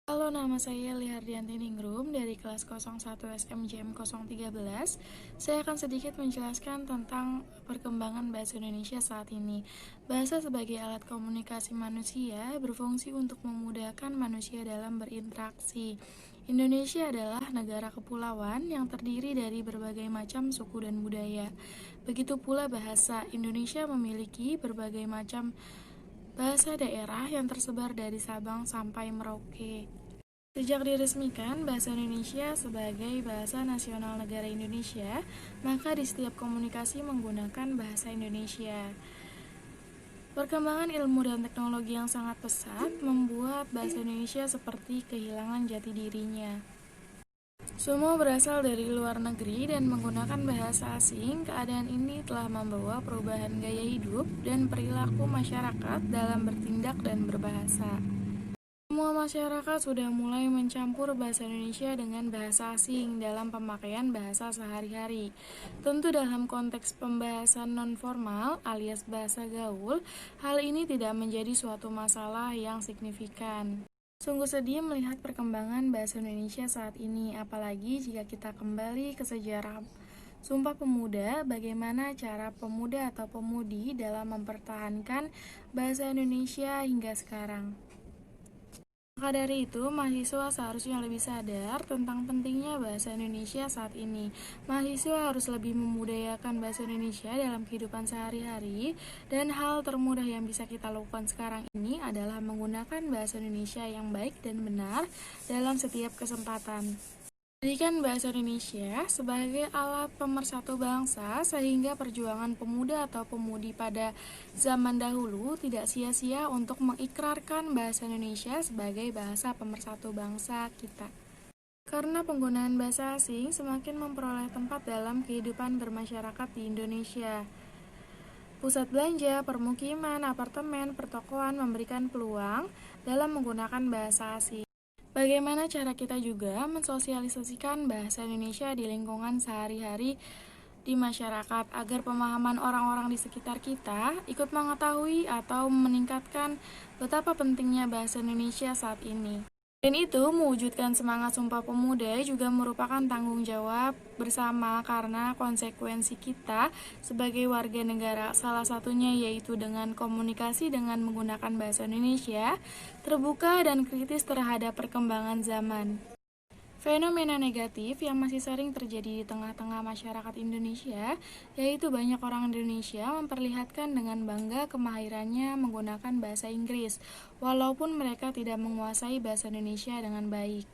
Halo, nama saya Lihardianti Ningrum dari kelas 01 SMJM 013. Saya akan sedikit menjelaskan tentang perkembangan bahasa Indonesia saat ini. Bahasa sebagai alat komunikasi manusia berfungsi untuk memudahkan manusia dalam berinteraksi. Indonesia adalah negara kepulauan yang terdiri dari berbagai macam suku dan budaya. Begitu pula bahasa. Indonesia memiliki berbagai macam bahasa daerah yang tersebar dari Sabang sampai Merauke. Sejak diresmikan bahasa Indonesia sebagai bahasa nasional negara Indonesia, maka di setiap komunikasi menggunakan bahasa Indonesia. Perkembangan ilmu dan teknologi yang sangat pesat membuat bahasa Indonesia seperti kehilangan jati dirinya. Semua berasal dari luar negeri dan menggunakan bahasa asing. Keadaan ini telah membawa perubahan gaya hidup dan perilaku masyarakat dalam bertindak dan berbahasa. Semua masyarakat sudah mulai mencampur bahasa Indonesia dengan bahasa asing dalam pemakaian bahasa sehari-hari. Tentu dalam konteks pembahasan non-formal alias bahasa gaul, hal ini tidak menjadi suatu masalah yang signifikan. Sungguh sedih melihat perkembangan bahasa Indonesia saat ini, apalagi jika kita kembali ke sejarah Sumpah Pemuda, bagaimana cara pemuda atau pemudi dalam mempertahankan bahasa Indonesia hingga sekarang. Maka dari itu, mahasiswa seharusnya lebih sadar tentang pentingnya bahasa Indonesia saat ini. Mahasiswa harus lebih memudayakan bahasa Indonesia dalam kehidupan sehari-hari, dan hal termudah yang bisa kita lakukan sekarang ini adalah menggunakan bahasa Indonesia yang baik dan benar dalam setiap kesempatan. Jadikan bahasa Indonesia sebagai alat pemersatu bangsa sehingga perjuangan pemuda atau pemudi pada zaman dahulu tidak sia-sia untuk mengikrarkan bahasa Indonesia sebagai bahasa pemersatu bangsa kita. Karena penggunaan bahasa asing semakin memperoleh tempat dalam kehidupan bermasyarakat di Indonesia. Pusat belanja, permukiman, apartemen, pertokoan memberikan peluang dalam menggunakan bahasa asing. Bagaimana cara kita juga mensosialisasikan bahasa Indonesia di lingkungan sehari-hari di masyarakat agar pemahaman orang-orang di sekitar kita ikut mengetahui atau meningkatkan betapa pentingnya bahasa Indonesia saat ini. Dan itu mewujudkan semangat Sumpah Pemuda juga merupakan tanggung jawab bersama karena konsekuensi kita sebagai warga negara salah satunya yaitu dengan komunikasi dengan menggunakan bahasa Indonesia, terbuka dan kritis terhadap perkembangan zaman. Fenomena negatif yang masih sering terjadi di tengah-tengah masyarakat Indonesia, yaitu banyak orang Indonesia memperlihatkan dengan bangga kemahirannya menggunakan bahasa Inggris, walaupun mereka tidak menguasai bahasa Indonesia dengan baik.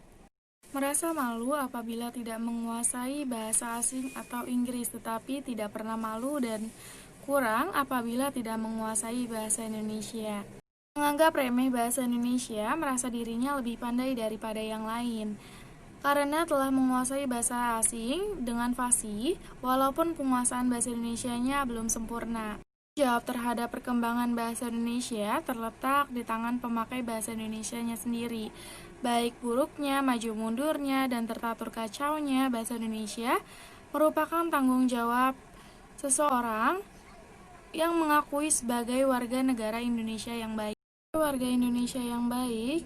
Merasa malu apabila tidak menguasai bahasa asing atau Inggris, tetapi tidak pernah malu dan kurang apabila tidak menguasai bahasa Indonesia. Menganggap remeh bahasa Indonesia, merasa dirinya lebih pandai daripada yang lain karena telah menguasai bahasa asing dengan fasih, walaupun penguasaan bahasa Indonesianya belum sempurna. Jawab terhadap perkembangan bahasa Indonesia terletak di tangan pemakai bahasa Indonesianya sendiri. Baik buruknya, maju mundurnya, dan tertatur kacaunya bahasa Indonesia merupakan tanggung jawab seseorang yang mengakui sebagai warga negara Indonesia yang baik. Warga Indonesia yang baik,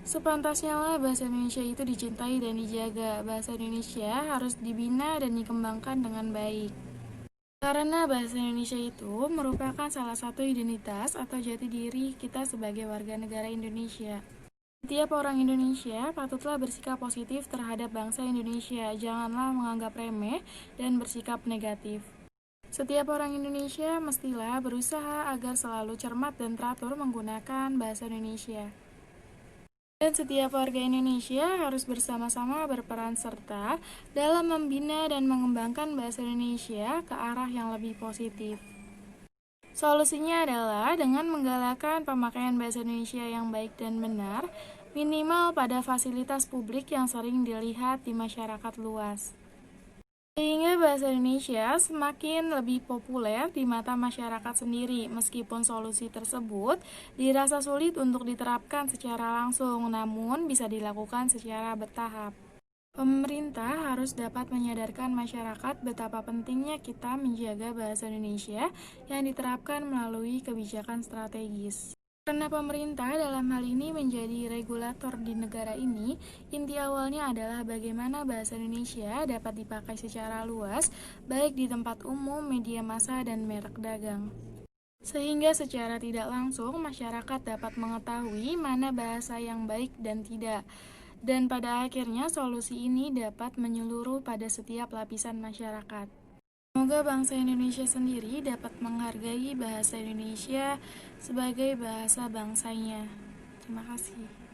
sepantasnya lah bahasa Indonesia itu dicintai dan dijaga. Bahasa Indonesia harus dibina dan dikembangkan dengan baik. Karena bahasa Indonesia itu merupakan salah satu identitas atau jati diri kita sebagai warga negara Indonesia. Setiap orang Indonesia patutlah bersikap positif terhadap bangsa Indonesia. Janganlah menganggap remeh dan bersikap negatif. Setiap orang Indonesia mestilah berusaha agar selalu cermat dan teratur menggunakan bahasa Indonesia. Dan setiap warga Indonesia harus bersama-sama berperan serta dalam membina dan mengembangkan bahasa Indonesia ke arah yang lebih positif. Solusinya adalah dengan menggalakkan pemakaian bahasa Indonesia yang baik dan benar, minimal pada fasilitas publik yang sering dilihat di masyarakat luas. Sehingga bahasa Indonesia semakin lebih populer di mata masyarakat sendiri, meskipun solusi tersebut dirasa sulit untuk diterapkan secara langsung, namun bisa dilakukan secara bertahap. Pemerintah harus dapat menyadarkan masyarakat betapa pentingnya kita menjaga bahasa Indonesia yang diterapkan melalui kebijakan strategis. Karena pemerintah dalam hal ini menjadi regulator di negara ini, inti awalnya adalah bagaimana bahasa Indonesia dapat dipakai secara luas, baik di tempat umum, media massa, dan merek dagang. Sehingga secara tidak langsung masyarakat dapat mengetahui mana bahasa yang baik dan tidak. Dan pada akhirnya solusi ini dapat menyeluruh pada setiap lapisan masyarakat. Semoga bangsa Indonesia sendiri dapat menghargai bahasa Indonesia sebagai bahasa bangsanya. Terima kasih.